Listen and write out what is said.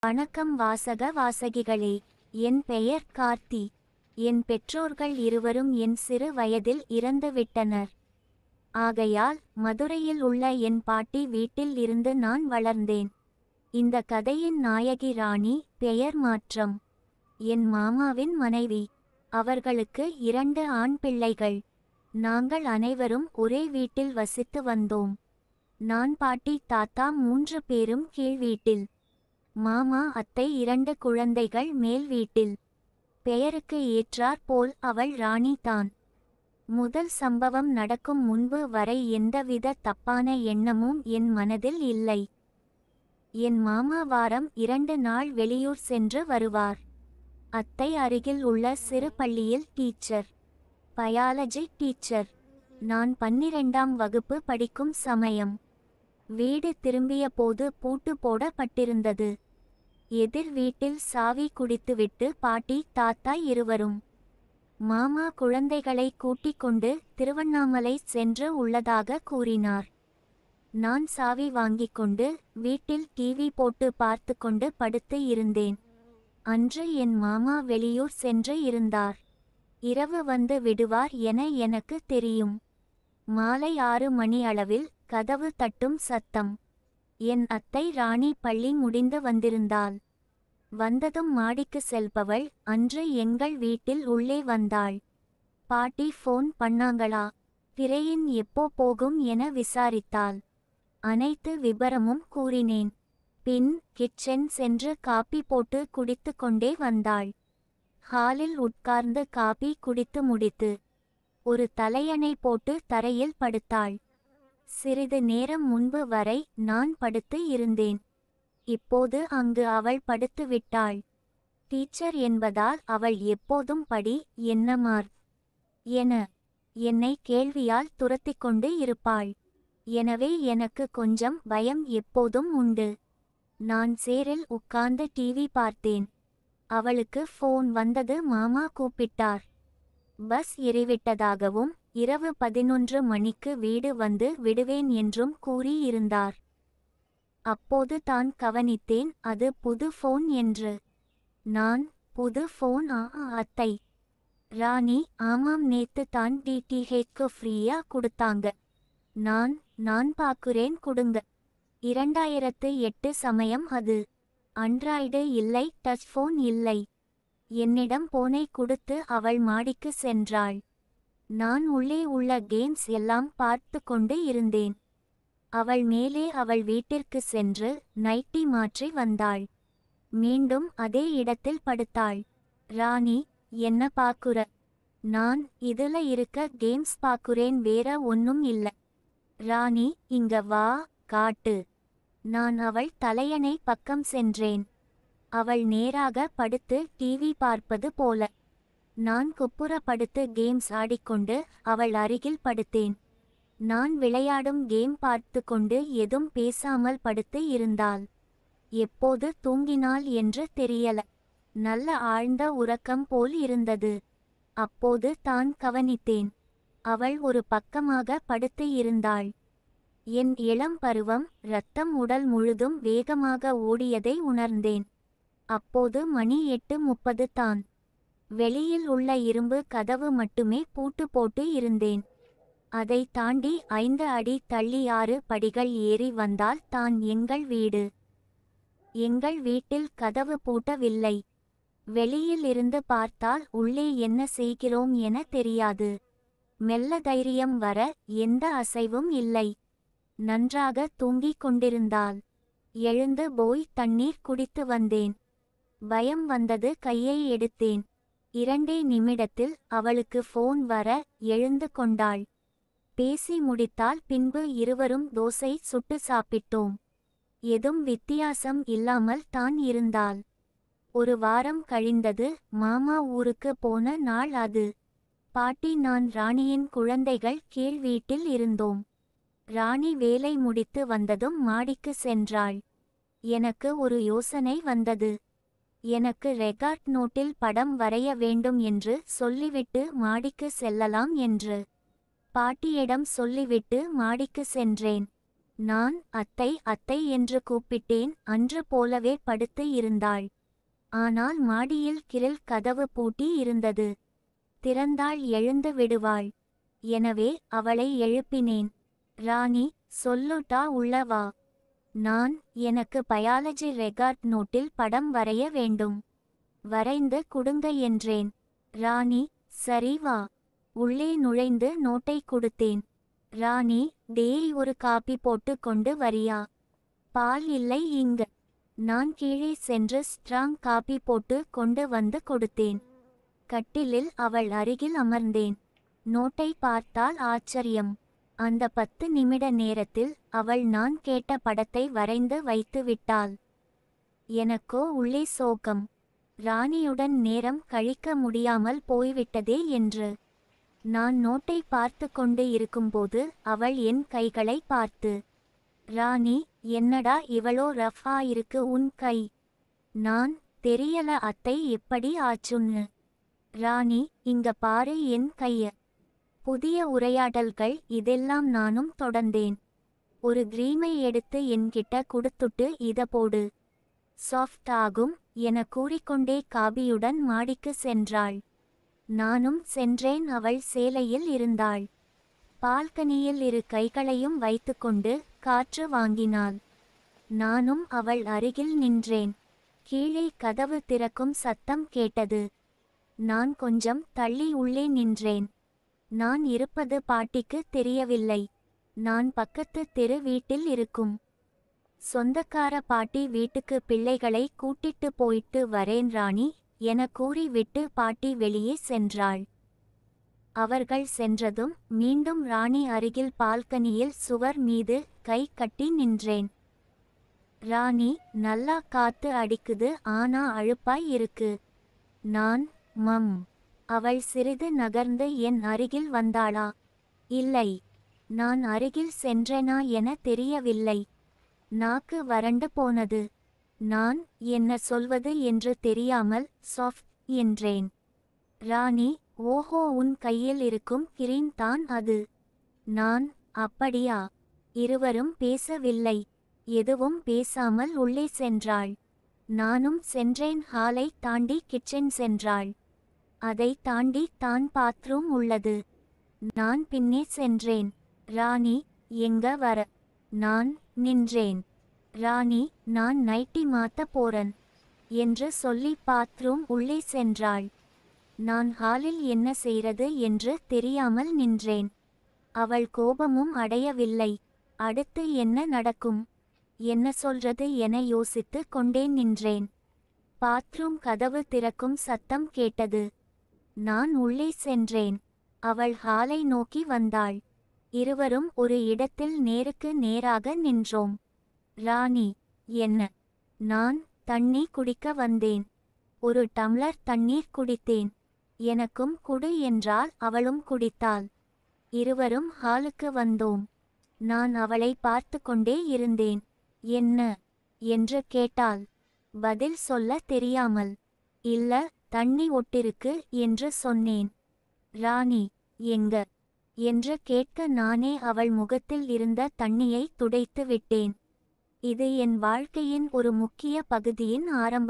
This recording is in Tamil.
வணக்கம் வாசக வாசகிகளே. என் பெயர் கார்த்தி. என் பெற்றோர்கள் இருவரும் என் சிறு வயதில் இறந்துவிட்டனர். ஆகையால் மதுரையில் உள்ள என் பாட்டி வீட்டில் இருந்து நான் வளர்ந்தேன். இந்த கதையின் நாயகி ராணி. பெயர் மாற்றம். என் மாமாவின் மனைவி. அவர்களுக்கு 2 ஆண் பிள்ளைகள். நாங்கள் அனைவரும் ஒரே வீட்டில் வசித்து வந்தோம். நான், பாட்டி, தாத்தா 3 பேரும் கீழ் வீட்டில். மாமா, அத்தை 2 குழந்தைகள் மேல் வீட்டில். பெயருக்கு ஏற்றாற் போல் அவள் ராணி தான். முதல் சம்பவம் நடக்கும் முன்பு வரை எந்தவித தப்பான எண்ணமும் என் மனதில் இல்லை. என் மாமா வாரம் 2 நாள் வெளியூர் சென்று வருவார். அத்தை அருகில் உள்ள சிறு பள்ளியில் டீச்சர், பயாலஜி டீச்சர். நான் 12ஆம் வகுப்பு படிக்கும் சமயம். வீடு திரும்பிய போது பூட்டு போடப்பட்டிருந்தது. எதிர் வீட்டில் சாவி குடித்துவிட்டு பாட்டி, தாத்தா இருவரும். மாமா குழந்தைகளை கூட்டிக் கொண்டு திருவண்ணாமலை சென்று உள்ளதாக கூறினார். நான் சாவி வாங்கிக் கொண்டு வீட்டில் டிவி போட்டு பார்த்து கொண்டு படுத்து இருந்தேன். அன்று என் மாமா வெளியூர் சென்று இருந்தார். இரவு வந்து விடுவார் என எனக்கு தெரியும். மாலை 6 மணி அளவில் கதவு தட்டும் சத்தம். என் அத்தை ராணி பள்ளி முடிந்து வந்திருந்தாள். வந்ததும் மாடிக்கு செல்பவள் அன்று எங்கள் வீட்டில் உள்ளே வந்தாள். பாட்டி ஃபோன் பண்ணாங்களா, திரையின் எப்போ போகும் என விசாரித்தாள். அனைத்து விபரமும் கூறினேன். பின் கிச்சன் சென்று காப்பி போட்டு குடித்து கொண்டே வந்தாள். ஹாலில் உட்கார்ந்து காப்பி குடித்து முடித்து ஒரு தலையணை போட்டு தரையில் படுத்தாள். சிறிது நேரம் முன்பு வரை நான் படுத்து இருந்தேன். இப்போது அங்கு அவள் படுத்து விட்டாள். டீச்சர் என்பதால் அவள் எப்போதும் படி, என்ன மார்க் என என்னை கேள்வியால் துரத்திக் கொண்டு இருப்பாள். எனவே எனக்கு கொஞ்சம் பயம் எப்போதும் உண்டு. நான் சேரில் உட்கார்ந்து டிவி பார்த்தேன். அவளுக்கு ஃபோன் வந்தது. மாமா கூப்பிட்டார். பஸ் ஏறிவிட்டதாகவும் இரவு 11 மணிக்கு வீடு வந்து விடுவேன் என்றும் கூறி இருந்தார். அப்போது தான் கவனித்தேன் அது புது ஃபோன் என்று. நான், புது ஃபோன்? அத்தை. ராணி, ஆமாம், நேத்து தான் டிடிஹெச்க்கு ஃப்ரீயா கொடுத்தாங்க. நான் பாக்குறேன், கொடுங்க. 2008 சமயம் அது. ஆண்ட்ராய்டு இல்லை, டச் ஃபோன் இல்லை. என்னிடம் போனை கொடுத்து அவள் மாடிக்கு சென்றாள். நான் உள்ளே உள்ள கேம்ஸ் எல்லாம் பார்த்து கொண்டு இருந்தேன். அவள் மேலே அவள் வீட்டிற்கு சென்று நைட்டி மாற்றி வந்தாள். மீண்டும் அதே இடத்தில் படுத்தாள். ராணி, என்ன பாக்குற? நான், இதுல இருக்க கேம்ஸ் பாக்குறேன், வேற ஒன்னும் இல்ல. ராணி, இங்க வா, காட்டு. நான் அவள் தலையணை பக்கம் சென்றேன். அவள் நேராக படுத்து டிவி பார்ப்பது போல. நான் குப்புற படுத்து கேம்ஸ் ஆடிக்கொண்டு அவள் அருகில் படுத்தேன். நான் விளையாடும் கேம் பார்த்து கொண்டு எதுவும் பேசாமல் படுத்து இருந்தாள். எப்போது தூங்கினாள் என்று தெரியல. நல்ல ஆழ்ந்த உறக்கம் போல் இருந்தது. அப்போது தான் கவனித்தேன். அவள் ஒரு பக்கமாக படுத்து இருந்தாள். என் இளம் பருவம், இரத்தம் உடல் முழுதும் வேகமாக ஓடியதை உணர்ந்தேன். அப்போது மணி 8:30 தான். வெளியில் உள்ள இரும்பு கதவு மட்டுமே பூட்டு போட்டு இருந்தேன். அதை தாண்டி 5 அடி தள்ளி 6 படிகள் ஏறி வந்தால் தான் எங்கள் வீடு. எங்கள் வீட்டில் கதவு பூட்டவில்லை. வெளியில் இருந்து பார்த்தால் உள்ளே என்ன செய்கிறோம் என தெரியாது. மெல்ல தைரியம் வர எந்த அசைவும் இல்லை. நன்றாக தூங்கிக் கொண்டிருந்தாள். எழுந்து போய் தண்ணீர் குடித்து வந்தேன். பயம் வந்தது. கையை எடுத்தேன். 2 நிமிடத்தில் அவளுக்கு ஃபோன் வர எழுந்து கொண்டாள். பேசி முடித்தால் பின்பு இருவரும் தோசை சுட்டு சாப்பிட்டோம். எதும் வித்தியாசம் இல்லாமல் தான் இருந்தாள். ஒரு வாரம் கழிந்தது. மாமா ஊருக்கு போன நாள் அது. பாட்டி, நான், ராணியின் குழந்தைகள் கீழ் வீட்டில் இருந்தோம். ராணி வேலை முடித்து வந்ததும் மாடிக்கு சென்றாள். எனக்கு ஒரு யோசனை வந்தது. எனக்கு ரெகார்ட் நோட்டில் படம் வரைய வேண்டும் என்று சொல்லிவிட்டு மாடிக்கு செல்லலாம் என்று. பாட்டியிடம் சொல்லிவிட்டு மாடிக்கு சென்றேன். நான் அத்தை அத்தை என்று கூப்பிட்டேன். அன்று போலவே படுத்து இருந்தாள். ஆனால் மாடியில் கிரில் கதவு பூட்டி இருந்தது. திறந்தாள், எழுந்து விடுவாள். எனவே அவளை எழுப்பினேன். ராணி, சொல்லுட்டா உள்ள வா. நான், எனக்கு பயாலஜி ரெக்கார்ட் நோட்டில் படம் வரைய வேண்டும். வரைந்து குடுங்க என்றேன். ராணி, சரி வா. உள்ளே நுழைந்து நோட்டை கொடுத்தேன். ராணி, டேய் ஒரு காப்பி போட்டு கொண்டு வரியா? பால் இல்லை இங்க. நான் கீழே சென்று ஸ்ட்ராங் காப்பி போட்டு கொண்டு வந்து கொடுத்தேன். கட்டிலில் அவள் அருகில் அமர்ந்தேன். நோட்டை பார்த்தால் ஆச்சரியம். அந்த 10 நிமிட நேரத்தில் அவள் நான் கேட்ட படத்தை வரைந்து வைத்து விட்டாள். எனக்கோ உள்ளே சோகம். ராணியுடன் நேரம் கழிக்க முடியாமல் போய்விட்டதே என்று. நான் நோட்டை பார்த்து கொண்டு இருக்கும்போது அவள் என் கைகளை பார்த்து, ராணி, என்னடா இவளோ ரஃபா இருக்கு உன் கை? நான், தெரியல அத்தை, எப்படி ஆச்சுன்னு. ராணி, இங்க பாரு என் கைய. புதிய உரையாடல்கள் இதெல்லாம் நானும் தொடர்ந்தேன். ஒரு கிரீமை எடுத்து என்கிட்ட குடுத்துட்டு இத போடு. சாஃப்ட் ஆகும் என கூறிக்கொண்டே காபியுடன் மாடிக்கு சென்றாள். நானும் சென்றேன். அவள் சேலையில் இருந்தாள். பால்கனியில் இரு கைகளையும் வைத்துக்கொண்டு காற்று வாங்கினாள். நானும் அவள் அருகில் நின்றேன். கீழே கதவு திறக்கும் சத்தம் கேட்டது. நான் கொஞ்சம் தள்ளி உள்ளே நின்றேன். நான் இருப்பது பாட்டிக்கு தெரியவில்லை. நான் பக்கத்து தெரு வீட்டில் இருக்கும் சொந்தக்கார பாட்டி வீட்டுக்கு பிள்ளைகளை கூட்டிட்டு போயிட்டு வரேன் ராணி என கூறிவிட்டு பாட்டி வெளியே சென்றாள். அவர்கள் சென்றதும் மீண்டும் ராணி அருகில் பால்கனியில் சுவர் மீது கை கட்டி நின்றேன். ராணி, நல்லா காத்து அடிக்குது, ஆனா அழுப்பாய் இருக்கு. நான், மம். அவள் சிறிது நகர்ந்து என் அருகில் வந்தாளா? இல்லை. நான் அருகில் சென்றேனா என தெரியவில்லை. நாக்கு வறண்டு போனது. நான் என்ன சொல்வது என்று தெரியாமல் சாஃப்ட் என்றேன். ராணி, ஓஹோ, உன் கையில் இருக்கும் கிரீம் தான் அது. நான், அப்படியா? இருவரும் பேசவில்லை. எதுவும் பேசாமல் உள்ளே சென்றாள். நானும் சென்றேன். ஹாலை தாண்டி கிச்சன் சென்றாள். அதை தாண்டி தான் பாத்ரூம் உள்ளது. நான் பின்னே சென்றேன். ராணி, எங்க வர? நான் நின்றேன். ராணி, நான் நைட்டி மாத்த போறன் என்று சொல்லி பாத்ரூம் உள்ளே சென்றாள். நான் ஹாலில் என்ன செய்கிறது என்று தெரியாமல் நின்றேன். அவள் கோபமும் அடையவில்லை. அடுத்து என்ன நடக்கும், என்ன சொல்றது என யோசித்து கொண்டே நின்றேன். பாத்ரூம் கதவு திறக்கும் சத்தம் கேட்டது. நான் உள்ளே சென்றேன். அவள் ஹாலை நோக்கி வந்தாள். இருவரும் ஒரு இடத்தில் நேருக்கு நேராக நின்றோம். ராணி, என்ன? நான், தண்ணி குடிக்க வந்தேன். ஒரு டம்ளர் தண்ணீர் குடித்தேன். எனக்கும் குடு என்றால் அவளும் குடித்தாள். இருவரும் ஹாலுக்கு வந்தோம். நான் அவளை பார்த்து கொண்டே இருந்தேன். என்ன என்று கேட்டாள். பதில் சொல்ல தெரியாமல், இல்ல, தண்ணி ஒட்டிருக்கு என்று சொன்னேன். ராணி, எங்க என்று கேட்க நானே அவள் முகத்தில் இருந்த தண்ணியை துடைத்து விட்டேன். இது என் வாழ்க்கையின் ஒரு முக்கிய பகுதியின் ஆரம்பம்.